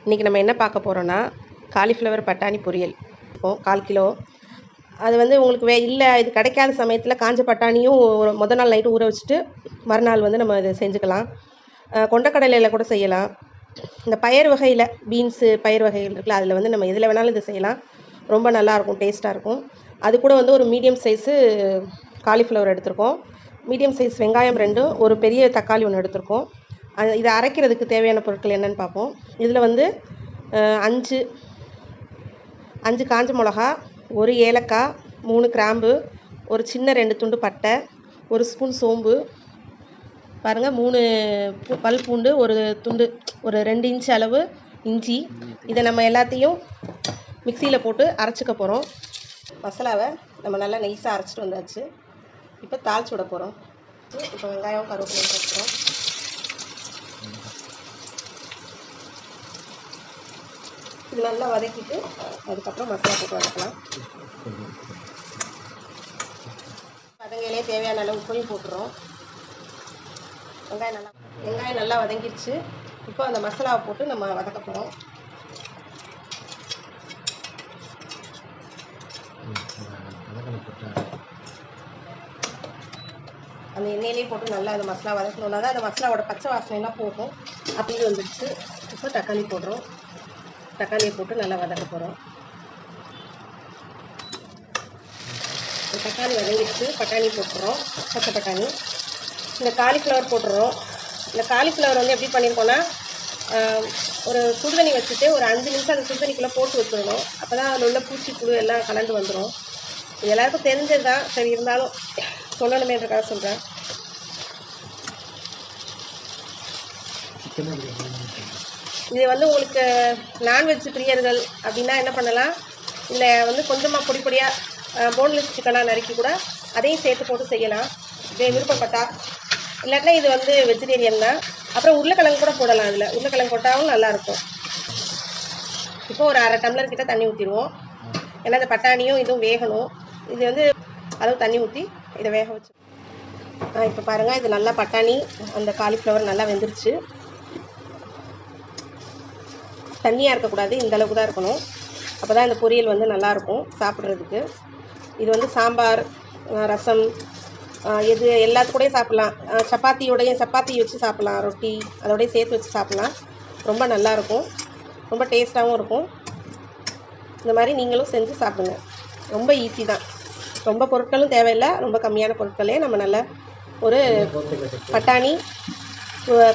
இன்றைக்கி நம்ம என்ன பார்க்க போகிறோன்னா காலிஃப்ளவர் பட்டாணி பொரியல். இப்போ 1/4 கிலோ. அது வந்து உங்களுக்கு இல்லை இது கிடைக்காத சமயத்தில் காஞ்ச பட்டாணியும் மொதல் நாள் நைட்டு ஊற வச்சுட்டு மறுநாள் வந்து நம்ம இதை செஞ்சுக்கலாம். கொண்டக்கடலையில் கூட செய்யலாம். இந்த பயிர் வகையில் பீன்ஸு பயிர் வகைகள் இருக்குல்ல, அதில் வந்து நம்ம எதில் வேணாலும் இதை செய்யலாம். ரொம்ப நல்லாயிருக்கும், டேஸ்ட்டாக இருக்கும். அது கூட வந்து ஒரு மீடியம் சைஸு காலிஃப்ளவர் எடுத்திருக்கோம். மீடியம் சைஸ் வெங்காயம் 2, ஒரு பெரிய தக்காளி 1 எடுத்திருக்கோம். இதை அரைக்கிறதுக்கு தேவையான பொருட்கள் என்னென்னு பார்ப்போம். இதில் வந்து 5 காஞ்ச மிளகா, 1 ஏலக்காய், 3 கிராம்பு, ஒரு சின்ன 2 துண்டு பட்டை, 1 ஸ்பூன் சோம்பு, பாருங்கள் 3 பல் பூண்டு, ஒரு துண்டு, ஒரு 2 இன்ச் அளவு இஞ்சி. இதை நம்ம எல்லாத்தையும் மிக்சியில் போட்டு அரைச்சிக்க போகிறோம். மசாலாவை நம்ம நல்லா நைஸாக அரைச்சிட்டு வந்தாச்சு. இப்போ தாளிச்சு விட போகிறோம். இப்போ வெங்காயம் கருவேப்பிலை போட்டுக்கிறோம். இது நல்லா வதக்கிட்டு அதுக்கப்புறம் மசாலா போட்டு வதக்கலாம். வதங்கையிலே தேவையான அளவு உப்பையும் போட்டுறோம். வெங்காயம் நல்லா வதங்கிடுச்சு. இப்போ அந்த மசாலாவை போட்டு நம்ம வதக்க போகிறோம். அந்த எண்ணெயிலே போட்டு நல்லா அந்த மசாலா வதக்கணுன்னா தான் அந்த மசாலாவோட பச்சை வாசனைலாம் போகும். அப்படி வந்துடுச்சு. இப்போ தக்காளி போடுறோம். தக்காளியை போட்டு நல்லா வதக்க போகிறோம். தக்காளி வதங்கிடுச்சு. பட்டாணி போட்டுறோம். பச்சை பட்டாணி. இந்த காலிஃப்ளவர் போட்டுறோம். இந்த காலிஃப்ளவர் வந்து எப்படி பண்ணியிருக்கோன்னா, ஒரு சுடுதண்ணி வச்சுட்டு ஒரு 5 நிமிஷம் அந்த சுடுதண்ணிக்குள்ளே போட்டு வச்சிடணும். அப்போ தான் அதில் உள்ள பூச்சி புழு எல்லாம் கலந்து வந்துடும். இது எல்லாருக்கும் தெரிஞ்சது தான், சரி இருந்தாலும் சொல்லணுமேன்றக்காக சொல்கிறேன். இது வந்து உங்களுக்கு நான்வெஜ் பிரியர்கள் அப்படின்னா என்ன பண்ணலாம், இல்லை வந்து கொஞ்சமாக பொடி பொடியாக போன்லெஸ் சிக்கனாக நறுக்கி கூட அதையும் சேர்த்து போட்டு செய்யலாம். இதே விருப்பப்பட்டா. இல்லாட்டினா இது வந்து வெஜிடேரியன் தான். அப்புறம் உருளைக்கிழங்கு கூட போடலாம். அதில் உருளைக்கிழங்கு போட்டாலும் நல்லாயிருக்கும். இப்போ ஒரு 1/2 டம்ளர் கிட்ட தண்ணி ஊற்றிடுவோம். ஏன்னா இந்த பட்டாணியும் இதுவும் வேகணும். இது வந்து அளவு தண்ணி ஊற்றி இதை வேக வச்சு இப்போ பாருங்கள், இது நல்லா பட்டாணி அந்த காலிஃப்ளவர் நல்லா வெந்துருச்சு. தண்ணியாக இருக்கக்கூடாது, இந்த அளவுக்கு தான் இருக்கணும். அப்போ தான் இந்த பொரியல் வந்து நல்லாயிருக்கும் சாப்பிட்றதுக்கு. இது வந்து சாம்பார், ரசம், எது எல்லாத்துக்கூடையும் சாப்பிட்லாம். சப்பாத்தி வச்சு சாப்பிட்லாம். ரொட்டி அதோடய சேர்த்து வச்சு சாப்பிட்லாம். ரொம்ப நல்லாயிருக்கும், ரொம்ப டேஸ்ட்டாகவும் இருக்கும். இந்த மாதிரி நீங்களும் செஞ்சு சாப்பிடுங்க. ரொம்ப ஈஸி தான். ரொம்ப பொருட்களும் தேவையில்லை. ரொம்ப கம்மியான பொருட்களே நம்ம நல்ல ஒரு பட்டாணி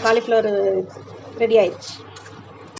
காலிஃப்ளவர் ரெடி ஆயிடுச்சு.